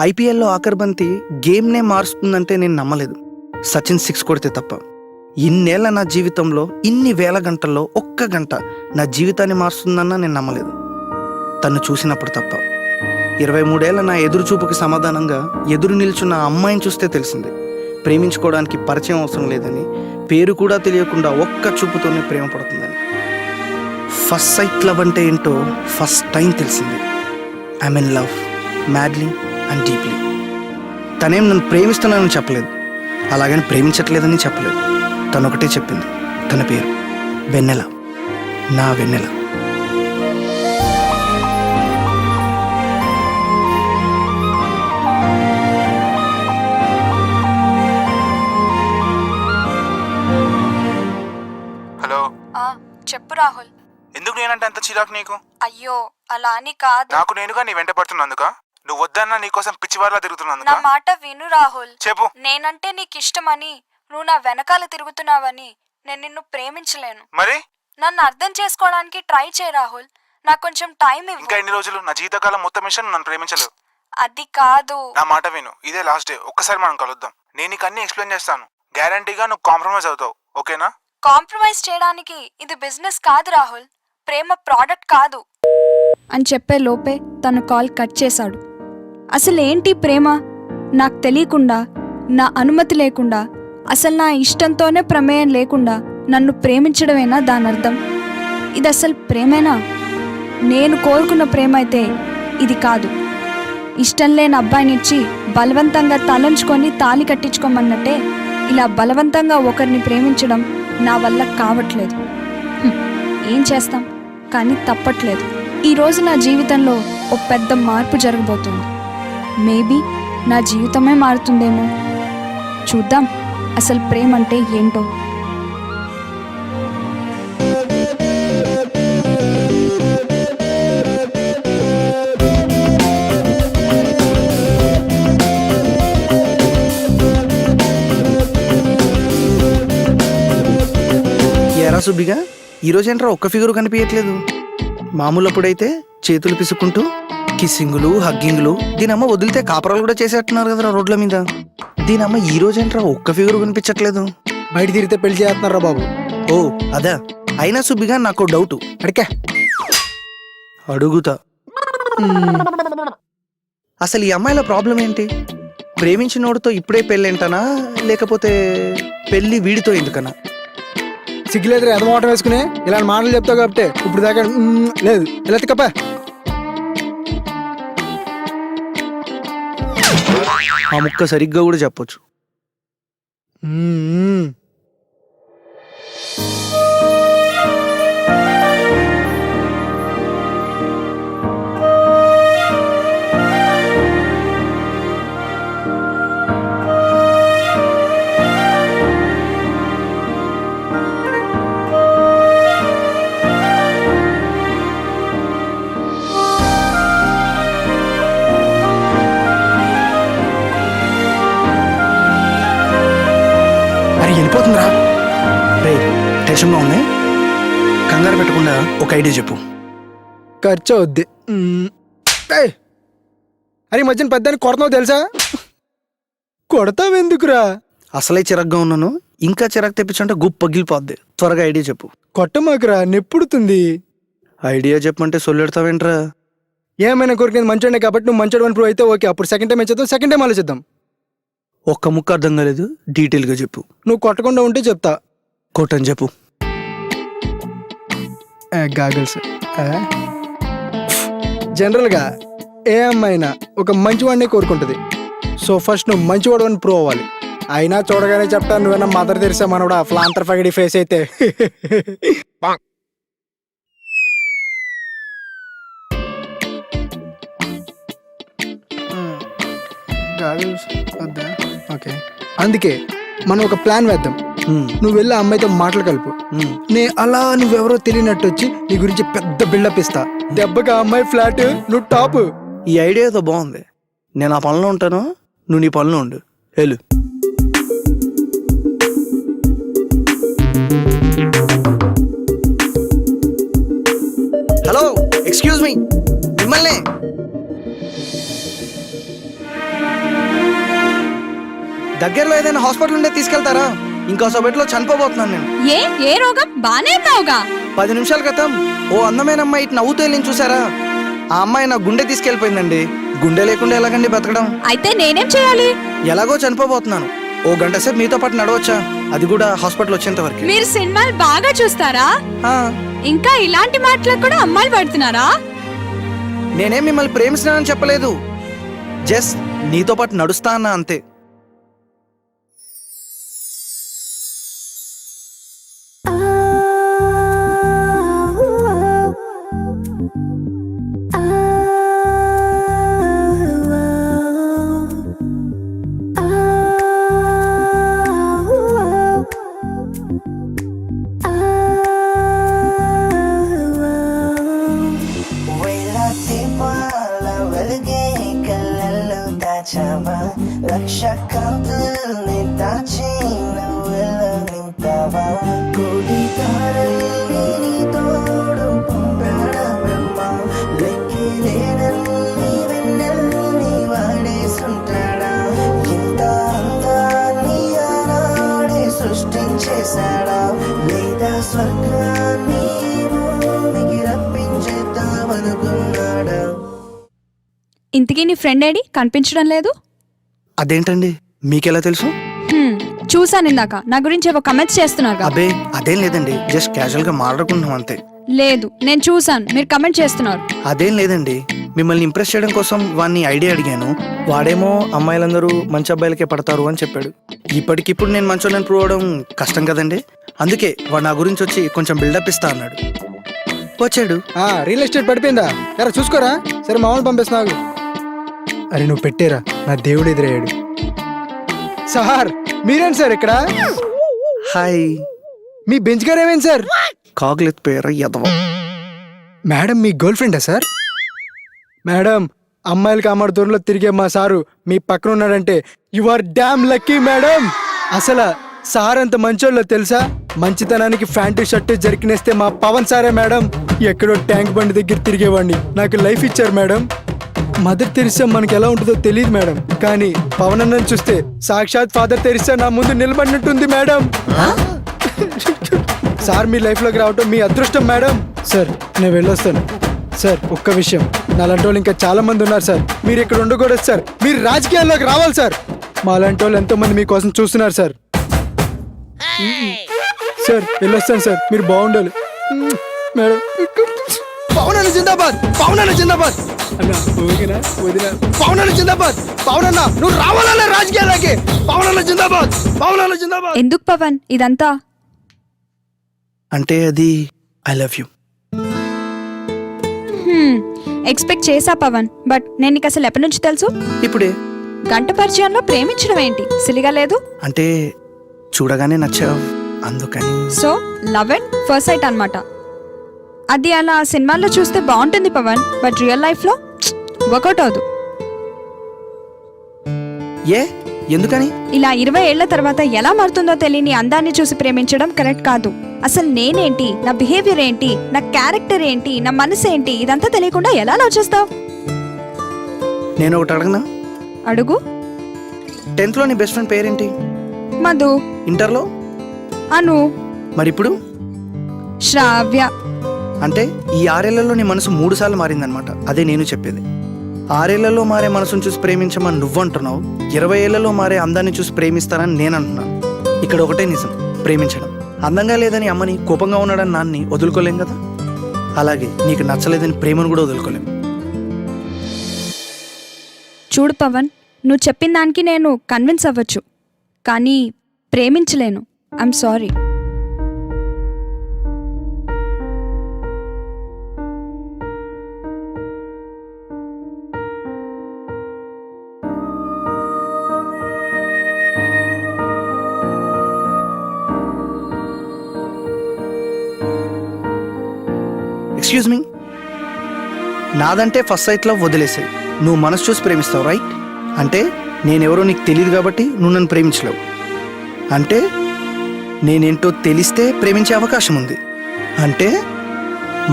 ఐపీఎల్లో ఆఖరి బంతి గేమ్నే మారుస్తుందంటే నేను నమ్మలేదు, సచిన్ 6 కొడితే తప్ప. ఇన్నేళ్ల నా జీవితంలో ఇన్ని వేల గంటల్లో ఒక్క గంట నా జీవితాన్ని మారుస్తుందన్నా నేను నమ్మలేదు, తను చూసినప్పుడు తప్ప. 23 ఏళ్ల నా ఎదురు చూపుకి సమాధానంగా ఎదురు నిల్చున్న అమ్మాయిని చూస్తే తెలిసింది, ప్రేమించుకోవడానికి పరిచయం అవసరం లేదని, పేరు కూడా తెలియకుండా ఒక్క చూపుతోనే ప్రేమ పడుతుందని. ఫస్ట్ సైట్ లవ్ అంటే ఏంటో ఫస్ట్ టైం తెలిసింది. I'm in love madly and deeply. తనేం నన్ను ప్రేమిస్తున్నానని చెప్పలేదు, అలాగని ప్రేమించట్లేదని చెప్పలేదు. తను ఒకటే చెప్పింది, తన పేరు వెన్నెల, నా వెన్నెల. హలో. చెప్పు రాహుల్. ఎందుకు నేనంటే అంత చిరాకు నీకు? అయ్యో అలా అని కాదు. నాకు నేనుగా నీ వెంట పడుతున్నందుక, నువ్వు వద్దన్నా నీకోసం పిచ్చివారిలా తిరుగుతున్నందుక. నా మాట విను రాహుల్. చెప్పు. నేనంటే నీకు ఇష్టమని, నువ్వు నా వెనకాల తిరుగుతున్నావని నేను నిన్ను ప్రేమించలేను. మరి నన్ను అర్థం చేసుకోవడానికి ట్రై చేయి రాహుల్. నాకు కొంచెం టైం ఇవ్వు. ఇంకా ఎన్ని రోజులు? నా జీవితకాలం మొత్తం విషయం నన్ను ప్రేమించలేవు. అది కాదు. నా మాట విను, ఇదే లాస్ట్ డే, ఒక్కసారి మనం కలుద్దాం. నేను నీకు అన్ని ఎక్స్ప్లెయిన్ చేస్తాను, గ్యారంటీగా నువ్వు కాంప్రమైజ్ అవుతావు, ఓకేనా? కాంప్రమైజ్ చేయడానికి ఇది బిజినెస్ కాదు రాహుల్, ప్రేమ ప్రోడక్ట్ కాదు అని చెప్పే లోపే తను కాల్ కట్ చేశాడు. అసలు ఏంటి ప్రేమ? నాకు తెలియకుండా, నా అనుమతి లేకుండా, అసలు నా ఇష్టంతోనే ప్రమేయం లేకుండా నన్ను ప్రేమించడమేనా దాని అర్థం? ఇది అసలు ప్రేమేనా? నేను కోరుకున్న ప్రేమ అయితే ఇది కాదు. ఇష్టం లేని అబ్బాయినిచ్చి బలవంతంగా తలంచుకొని తాళి కట్టించుకోమన్నట్టే ఇలా బలవంతంగా ఒకరిని ప్రేమించడం నా వల్ల కావట్లేదు. ఏం చేస్తాం, కానీ తప్పట్లేదు. ఈరోజు నా జీవితంలో ఒక పెద్ద మార్పు జరగబోతుంది. మేబీ నా జీవితమే మారుతుందేమో. చూద్దాం అసలు ప్రేమ అంటే ఏంటో. ఎరా సుబ్బిగా, ఈరోజేంట్రా ఒక్క ఫిగరు కనిపించట్లేదు? మామూలప్పుడైతే చేతులు పిసుకుంటూ కిస్సింగులు, హగ్గింగులు, దీనమ్మ వదిలితే కాపరాలు కూడా చేసేట్టున్నారు కదరా రోడ్ల మీద. దీనమ్మ ఈ రోజేంట్రా ఒక్క ఫిగరు కనిపించట్లేదు? బయట తిరిగితే పెళ్లి చేస్తున్నారా బాబు? ఓ అదా. అయినా సుబ్బిగా నాకు డౌటు, అడికా అడుగుతా. అసలు ఈ అమ్మాయిల ప్రాబ్లం ఏంటి? ప్రేమించినోడితో ఇప్పుడే పెళ్ళేంటనా, లేకపోతే పెళ్ళి వీడితో ఎందుకనా? సిగ్గులేదురా ఎదమోటం వేసుకుని ఇలాంటి మాటలు చెప్తావు కాబట్టి ఇప్పుడు దాకా లేదు. ఇలా తిక్కప్ప. ఆ ముక్క సరిగ్గా కూడా చెప్పొచ్చు. వెళ్ళిపోతుందిరా. రే టెన్షన్గా ఉన్నాయి, కంగారు పెట్టకుండా ఒక ఐడియా చెప్పు. ఖర్చు అవుద్ది. అరే మధ్యన పెద్దాన్ని కొడతావు తెలుసా? కొడతావెందుకురా? అసలే చిరగ్గా ఉన్నాను, ఇంకా చిరాకు తెప్పించంటే గుప్ప పగిలిపోద్ది. త్వరగా ఐడియా చెప్పు. కొట్టమాకురా, నెప్పుడుతుంది. ఐడియా చెప్పమంటే సొల్లెడతావేంట్రా? ఏమైనా కోరికేది మంచోడే కాబట్టి నువ్వు మంచోడు అని ప్రూవ్ అయితే ఓకే, అప్పుడు సెకండ్ టైం చేద్దాం, సెకండ్ టైం ఆలోచిద్దాం. ఒక్క ముక్క అర్థం కాలేదు, డీటెయిల్గా చెప్పు. నువ్వు కొట్టకుండా ఉంటే చెప్తా. కొట్టని చెప్పు. గాగల్స్. జనరల్గా ఏ అమ్మాయినా ఒక మంచివాడినే కోరుకుంటుంది. సో ఫస్ట్ నువ్వు మంచివాడు అని ప్రూవ్ అవ్వాలి. అయినా చూడగానే చెప్తా, నువ్వేనా మదర్ తెరిసా మనోడా ఫ్లాంతర్ ఫగడి ఫేస్ అయితే. ఓకే, అందుకే మనం ఒక ప్లాన్ వేద్దాం. నువ్వు వెళ్ళి ఆ అమ్మాయితో మాటలు కలుపు. నే అలా నువ్వెవరో తెలియనట్టు వచ్చి నీ గురించి పెద్ద బిల్డప్ ఇస్తా. దెబ్బగా అమ్మాయి ఫ్లాట్, నువ్వు టాప్. ఈ ఐడియా ఏదో బాగుంది. నేను ఆ పనిలో ఉంటాను, నువ్వు నీ పనిలో ఉండు. వెళ్ళు. హలో, ఎక్స్క్యూజ్ మీ, మిమ్మల్ని. దగ్గరలో ఏదైనా హాస్పిటల్ ఉంటే తీసుకెళ్తారా? ఇంకో సొబెట్లో చనిపోబోతున్నాను నేను. ఏ రోగం? బానే ఉన్నావుగా. 10 నిమిషాల క్రితం ఓ అందమైన అమ్మాయి ఇటు నవ్వుతూ వెళ్ళింది చూసారా? ఆ అమ్మాయి నా గుండె తీసుకెళ్ళిపోయిందండి. గుండె లేకుండా ఎలాగండి బతకడం? అయితే నేనేం చేయాలి? ఎలాగో చనిపోబోతున్నాను. ఓ గంట సేపు మీతో పాటు నడవచ్చా? అది కూడా హాస్పిటల్ వచ్చేంత వరకు. మీరు సినిమాలు బాగా చూస్తారా? ఇంకా ఇలాంటి మాటలకు కూడా అమ్మాయిలు పడుతున్నారా? నేనేం మిమ్మల్ని ప్రేమిస్తున్నానని చెప్పలేదు. జస్ట్ నీతో పాటు నడుస్తా అన్నా అంతే. రక్షకాంతుల్ని దాచి నవ్వుల నింపావా కోటి తారల్ని నీ తోడు పంపాడ బ్రహ్మ లెక్కి లేనన్ని వెన్నెల్ని వాడేసుంటాడా ఇంత అందాన్ని ఆనాడే సృష్టించేశాడా లేదా స్వర్గాన్ని భూమికి రప్పించేద్దామనుకున్నాడా? ఇంతకీ నీ ఫ్రెండ్ ఏడి? కనిపించడం లేదు. అదేంటండి మీకెలా తెలుసు? చూసాను ఇందాక నా గురించి ఏవో కమెంట్స్ చేస్తున్నారు. అబ్బే అదేం లేదండి, జస్ట్ క్యాజువల్ గా మాట్లాడుకుంటున్నాం అంతే. లేదు, నేను చూసాను మీరు కమెంట్ చేస్తున్నారు. అదేం లేదండి, మిమ్మల్ని ఇంప్రెస్ చేయడం కోసం వాడిని ఐడియా అడిగాను. వాడేమో అమ్మాయిలందరూ మంచి అబ్బాయిలకే పడతారు అని చెప్పాడు. ఇప్పటికిప్పుడు నేను మంచోళ్ళని ప్రూవ్ అవడం కష్టం కదండి. అందుకే వాడు నా గురించి వచ్చి కొంచెం బిల్డప్ ఇస్తా అన్నాడు. వచ్చాడు. రియల్ ఎస్టేట్ పడిపోయిందా? ఎరా చూసుకోరా. సరే మామూలు పంపిస్తున్నావు. అరే నువ్వు పెట్టేరా, నా దేవుడు ఎదురయ్యాడు. సార్ మీరేంటి సార్ ఇక్కడ? హాయ్. మీ బెంచ్ గారు ఏమైంది సార్? కాకులెత్ పేరు ఎదవ. మేడం మీ గర్ల్ ఫ్రెండా సార్? మేడం అమ్మాయిలకి అమ్మాయి దూరంలో తిరిగే మా సారు మీ పక్కన ఉన్నాడంటే you are damn lucky madam. అసలు సార్ అంత మంచోళ్ళో తెలుసా? మంచితనానికి ప్యాంటు షర్టు జరికినేస్తే మా పవన్ సారే మేడం. ఎక్కడో ట్యాంక్ బండి దగ్గర తిరిగేవాడిని నాకు లైఫ్ ఇచ్చారు మేడం. మదర్ తెరిసా మనకి ఎలా ఉంటుందో తెలియదు మేడం, కానీ పవన్ అన్నని చూస్తే సాక్షాత్ ఫాదర్ తెరిసా నా ముందు నిలబడినట్టుంది మేడం. సార్ మీ లైఫ్ లోకి రావటం మీ అదృష్టం మేడం. సార్ నేను వెళ్ళొస్తాను. సార్ ఒక్క విషయం, నాలాంటి వాళ్ళు ఇంకా చాలా మంది ఉన్నారు సార్. మీరు ఇక్కడ ఉండకూడదు సార్, మీరు రాజకీయాల్లోకి రావాలి సార్. మా లాంటి వాళ్ళు ఎంతో మంది మీకోసం చూస్తున్నారు సార్. సార్ వెళ్ళొస్తాను సార్, మీరు బాగుండాలి మేడం. పవన్ అన్న జిందాబాద్, పవన్ అన్న జిందాబాద్. అన్న ఓకేనా వదినా? పవన్ అన్న జిందాబాద్, పవన్ అన్న నువ్వు రావాలన్న రాజకీయాలకి. పవన్ అన్న జిందాబాద్, పవన్ అన్న జిందాబాద్. ఎందుకు పవన్ ఇదంతా? అంటే అది ఐ లవ్ యూ. ఎక్స్పెక్ట్ చేసా పవన్, బట్ నేను నీకు అసలు ఎప్పటి నుంచి తెలుసు? ఇప్పుడే. గంట పరిచయంలో ప్రేమించడం ఏంటి సిలిగా లేదు? అంటే చూడగానే నచ్చావు అందుకని. So love at first sight అన్నమాట. అది అలా సినిమాల్లో చూస్తే బాగుంటుంది పవన్, బట్ రియల్ లైఫ్ లో వర్కౌట్ అవదు. ఎందుకని? ఇలా 20 ఏళ్ల తర్వాత ఎలా మారుతుందో తెలియని అందాన్ని చూసి ప్రేమించడం కరెక్ట్ కాదు. అసలు నేనేంటి, నా బిహేవియర్ ఏంటి, నా క్యారెక్టర్ ఏంటి, నా మనసు ఏంటి, ఇదంతా తెలియకుండా ఎలా లవ్ చేస్తావు? నేను ఒకటి అడగనా? అడుగు. 10th లో నీ బెస్ట్ ఫ్రెండ్ పేరేంటి? మధు. ఇంటర్లో? అను. మరి ఇప్పుడు? శ్రావ్య. అంటే ఈ 6 ఏళ్లలో నీ మనసు 3 సార్లు మారిందనమాట. అదే నేను చెప్పేది. 6 ఏళ్లలో మారే మనసును చూసి ప్రేమించమని నువ్వంటున్నావు, 20 ఏళ్లలో మారే అందాన్ని చూసి ప్రేమిస్తానని నేను అంటున్నాను. ఇక్కడ ఒకటే నిజం, ప్రేమించడం. అందంగా లేదని అమ్మని, కోపంగా ఉన్నాడని నాన్ని వదులుకోలేం కదా, అలాగే నీకు నచ్చలేదని ప్రేమను కూడా వదులుకోలేం. చూడు పవన్, నువ్వు చెప్పిన దానికి నేను కన్విన్స్ అవ్వచ్చు, కానీ ప్రేమించలేను. I'm sorry. ఎక్స్క్యూజ్ మీ, నాదంటే ఫస్ట్ సైట్లో వదిలేసాయి, నువ్వు మనసు చూసి ప్రేమిస్తావు రైట్? అంటే నేనెవరో నీకు తెలియదు కాబట్టి నువ్వు నన్ను ప్రేమించలేవు. అంటే నేనేంటో తెలిస్తే ప్రేమించే అవకాశం ఉంది. అంటే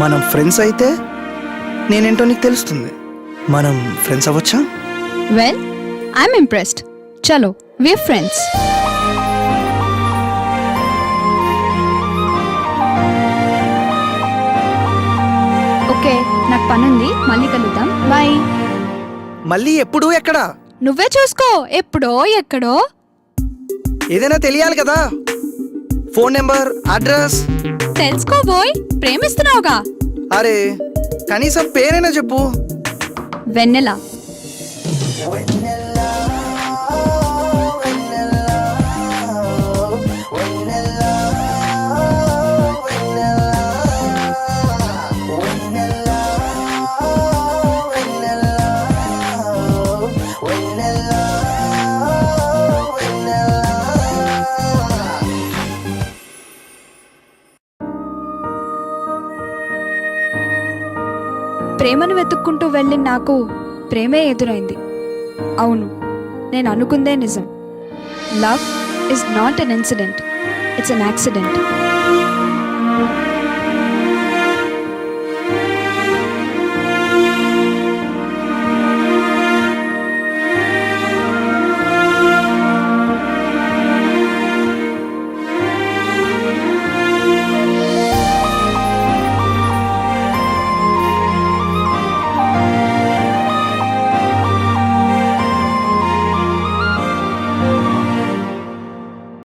మనం ఫ్రెండ్స్ అయితే నేనేంటో నీకు తెలుస్తుంది. మనం ఫ్రెండ్స్ అవ్వచ్చా? Well, I'm impressed. చలో వి ఫ్రెండ్స్. ఓకే, నాకు పనుంది, మళ్ళీ కలుద్దాం. బాయ్. మళ్ళీ ఎప్పుడు ఎక్కడా? నువ్వే చూసుకో, ఎప్పుడో ఎక్కడో. ఏదైనా తెలియాలి కదా, ఫోన్ నెంబర్, అడ్రస్. తెలుసుకోబోయ్, ప్రేమిస్తున్నావుగా. అరే కనీసం పేరైనా చెప్పు. వెన్నెల. ప్రేమను వెతుక్కుంటూ వెళ్ళి నాకు ప్రేమే ఎదురైంది. అవును, నేను అనుకుందే నిజం. Love is not an incident, it's an accident.